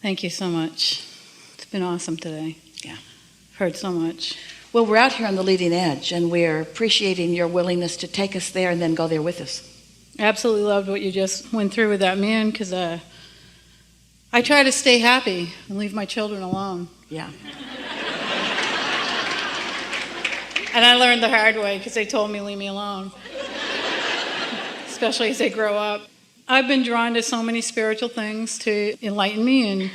Thank you so much. It's been awesome today. Yeah. Heard so much. Well, we're out here on the leading edge, and we're appreciating your willingness to take us there and then go there with us. Absolutely loved what you just went through with that man, because I try to stay happy and leave my children alone. Yeah. And I learned the hard way because they told me leave me alone, especially as they grow up. I've been drawn to so many spiritual things to enlighten me and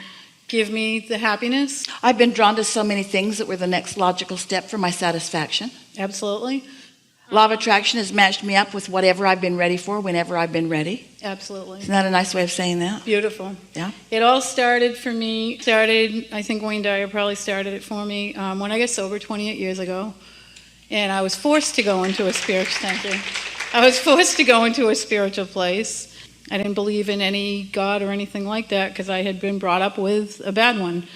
give me the happiness. I've been drawn to so many things that were the next logical step for my satisfaction. Absolutely. Law of attraction has matched me up with whatever I've been ready for whenever I've been ready. Absolutely. Isn't that a nice way of saying that? Beautiful. Yeah. It all started for me, I think Wayne Dyer probably started it for me when I got sober 28 years ago. And I was forced to go into a spiritual place. I didn't believe in any God or anything like that because I had been brought up with a bad one.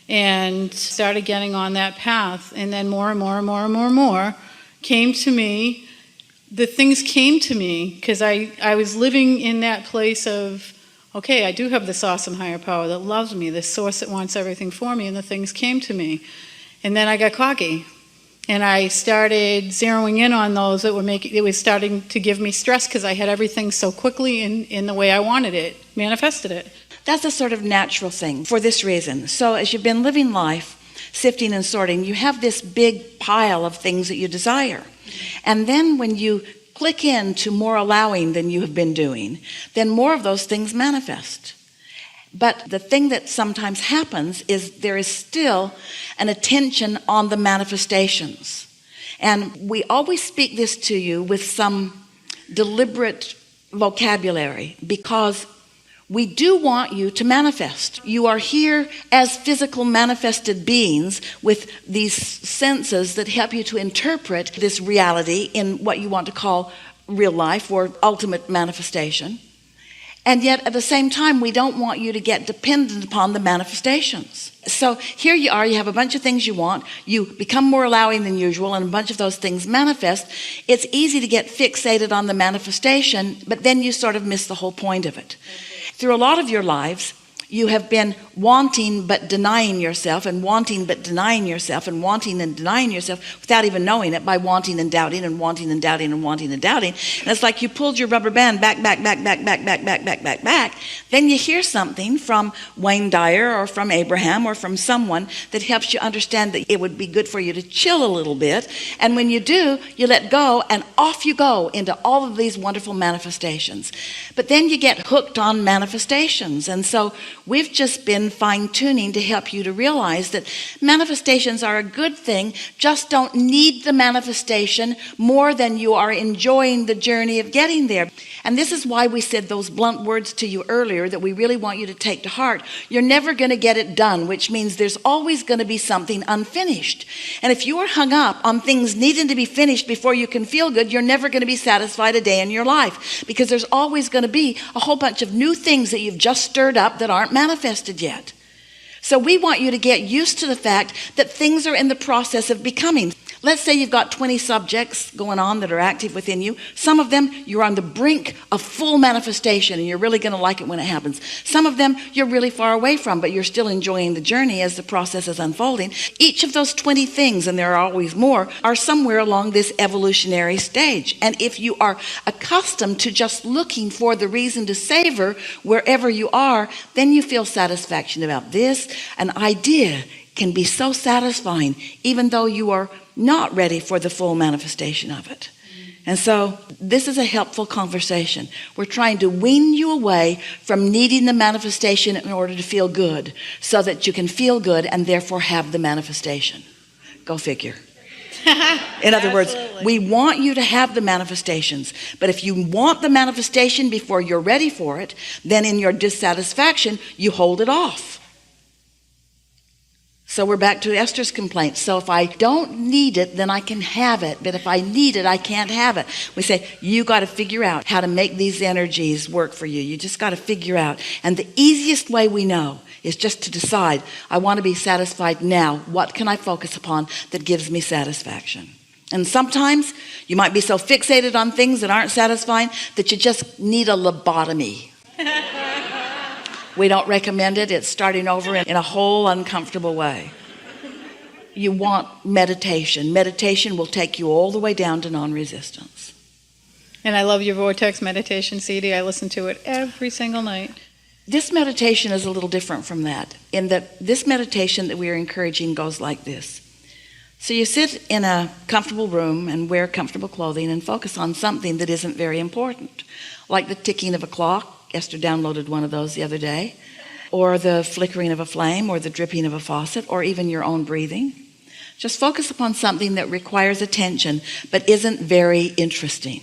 And started getting on that path. And then more and more and more and more and more came to me. The things came to me because I was living in that place of, okay, I do have this awesome higher power that loves me, this source that wants everything for me, and the things came to me. And then I got cocky. And I started zeroing in on those that it was starting to give me stress because I had everything so quickly in the way I wanted it, manifested it. That's a sort of natural thing for this reason. So as you've been living life, sifting and sorting, you have this big pile of things that you desire. And then when you click into more allowing than you have been doing, then more of those things manifest. But the thing that sometimes happens is there is still an attention on the manifestations. And we always speak this to you with some deliberate vocabulary because we do want you to manifest. You are here as physical manifested beings with these senses that help you to interpret this reality in what you want to call real life or ultimate manifestation. And yet, at the same time, we don't want you to get dependent upon the manifestations. So here you are, you have a bunch of things you want, you become more allowing than usual, and a bunch of those things manifest. It's easy to get fixated on the manifestation, but then you sort of miss the whole point of it. Through a lot of your lives, you have been wanting but denying yourself and wanting but denying yourself and wanting and denying yourself without even knowing it by wanting and doubting and wanting and doubting and wanting and doubting. And it's like you pulled your rubber band back. Then you hear something from Wayne Dyer or from Abraham or from someone that helps you understand that it would be good for you to chill a little bit. And when you do, you let go and off you go into all of these wonderful manifestations. But then you get hooked on manifestations. And so we've just been fine-tuning to help you to realize that manifestations are a good thing, just don't need the manifestation more than you are enjoying the journey of getting there. And this is why we said those blunt words to you earlier that we really want you to take to heart. You're never going to get it done, which means there's always going to be something unfinished. And if you are hung up on things needing to be finished before you can feel good, you're never going to be satisfied a day in your life because there's always going to be a whole bunch of new things that you've just stirred up that aren't manifested yet. So we want you to get used to the fact that things are in the process of becoming. Let's say you've got 20 subjects going on that are active within you. Some of them you're on the brink of full manifestation and you're really going to like it when it happens. Some of them you're really far away from, but you're still enjoying the journey as the process is unfolding. Each of those 20 things, and there are always more, are somewhere along this evolutionary stage. And if you are accustomed to just looking for the reason to savor wherever you are, then you feel satisfaction about this. An idea can be so satisfying even though you are not ready for the full manifestation of it. And so this is a helpful conversation. We're trying to wean you away from needing the manifestation in order to feel good so that you can feel good and therefore have the manifestation. Go figure. In other words, we want you to have the manifestations, but if you want the manifestation before you're ready for it, then in your dissatisfaction, you hold it off. So we're back to Esther's complaint. So if I don't need it, then I can have it. But if I need it, I can't have it. We say, you got to figure out how to make these energies work for you. You just got to figure out. And the easiest way we know is just to decide, I want to be satisfied now. What can I focus upon that gives me satisfaction? And sometimes you might be so fixated on things that aren't satisfying that you just need a lobotomy. We don't recommend it. It's starting over in a whole uncomfortable way. You want meditation. Meditation will take you all the way down to non-resistance. And I love your Vortex meditation CD. I listen to it every single night. This meditation is a little different from that, in that this meditation that we are encouraging goes like this. So you sit in a comfortable room and wear comfortable clothing and focus on something that isn't very important, like the ticking of a clock. Esther downloaded one of those the other day. Or the flickering of a flame, or the dripping of a faucet, or even your own breathing. Just focus upon something that requires attention but isn't very interesting.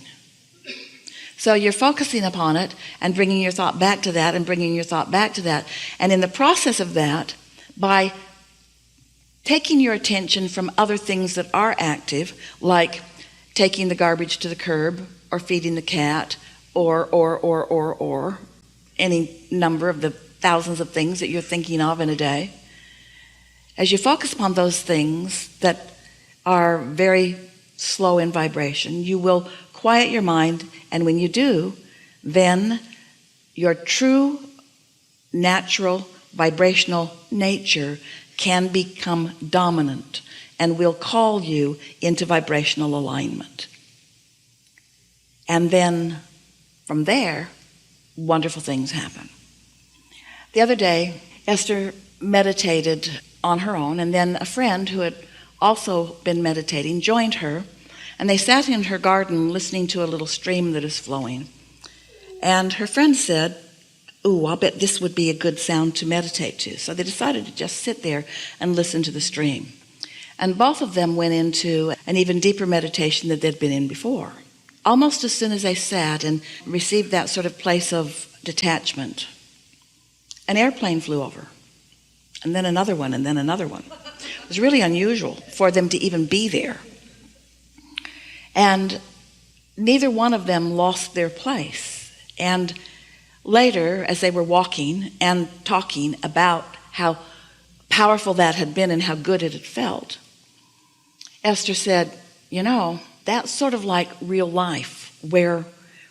So you're focusing upon it and bringing your thought back to that and bringing your thought back to that. And in the process of that, by taking your attention from other things that are active, like taking the garbage to the curb or feeding the cat or any number of the thousands of things that you're thinking of in a day, as you focus upon those things that are very slow in vibration, you will quiet your mind, and when you do, then your true natural vibrational nature can become dominant and will call you into vibrational alignment. And then from there, wonderful things happen. The other day, Esther meditated on her own, and then a friend who had also been meditating joined her, and they sat in her garden listening to a little stream that is flowing. And her friend said, "Ooh, I'll bet this would be a good sound to meditate to." So they decided to just sit there and listen to the stream. And both of them went into an even deeper meditation than they'd been in before. Almost as soon as they sat and received that sort of place of detachment, an airplane flew over, and then another one, and then another one. It was really unusual for them to even be there. And neither one of them lost their place. And later, as they were walking and talking about how powerful that had been and how good it had felt, Esther said, "You know, that's sort of like real life, where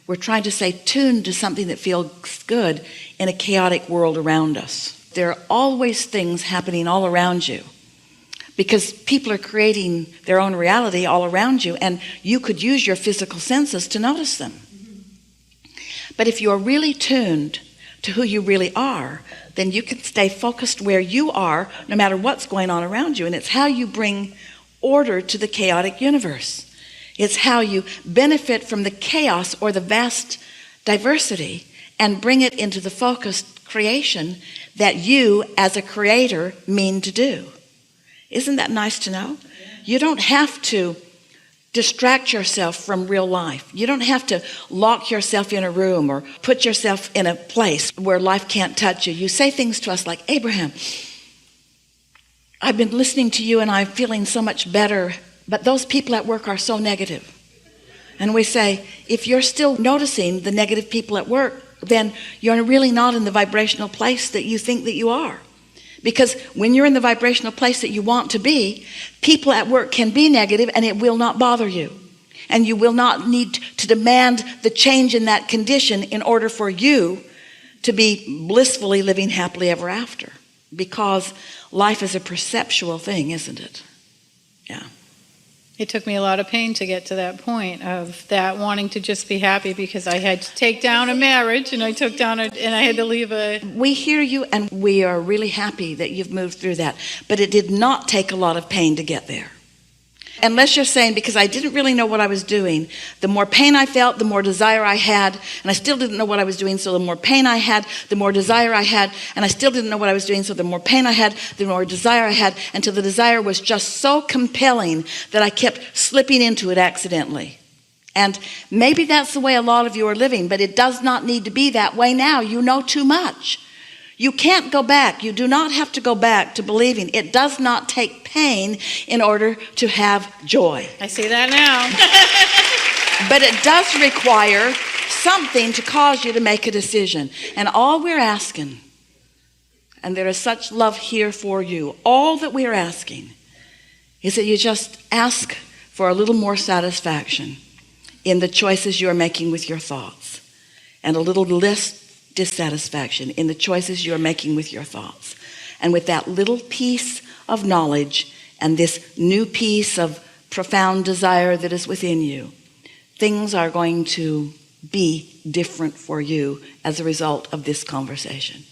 we're trying to stay tuned to something that feels good in a chaotic world around us. There are always things happening all around you, because people are creating their own reality all around you, and you could use your physical senses to notice them. But if you're really tuned to who you really are, then you can stay focused where you are no matter what's going on around you. And it's how you bring order to the chaotic universe. It's how you benefit from the chaos or the vast diversity and bring it into the focused creation that you as a creator mean to do." Isn't that nice to know? You don't have to distract yourself from real life. You don't have to lock yourself in a room or put yourself in a place where life can't touch you. You say things to us like, "Abraham, I've been listening to you and I'm feeling so much better, but those people at work are so negative." And we say, if you're still noticing the negative people at work, then you're really not in the vibrational place that you think that you are. Because when you're in the vibrational place that you want to be, people at work can be negative and it will not bother you. And you will not need to demand the change in that condition in order for you to be blissfully living happily ever after. Because life is a perceptual thing, isn't it? Yeah. It took me a lot of pain to get to that point of that wanting to just be happy, because I had to take down a marriage and I had to leave a... We hear you, and we are really happy that you've moved through that. But it did not take a lot of pain to get there. Unless you're saying, because I didn't really know what I was doing, the more pain I felt, the more desire I had, and I still didn't know what I was doing, so the more pain I had, the more desire I had, and I still didn't know what I was doing, so the more pain I had, the more desire I had, until the desire was just so compelling that I kept slipping into it accidentally. And maybe that's the way a lot of you are living, but it does not need to be that way now. You know too much. You can't go back. You do not have to go back to believing. It does not take pain in order to have joy. I see that now. But it does require something to cause you to make a decision. And all we're asking, and there is such love here for you, all that we are asking is that you just ask for a little more satisfaction in the choices you are making with your thoughts, and a little less dissatisfaction in the choices you're making with your thoughts. And with that little piece of knowledge and this new piece of profound desire that is within you, things are going to be different for you as a result of this conversation.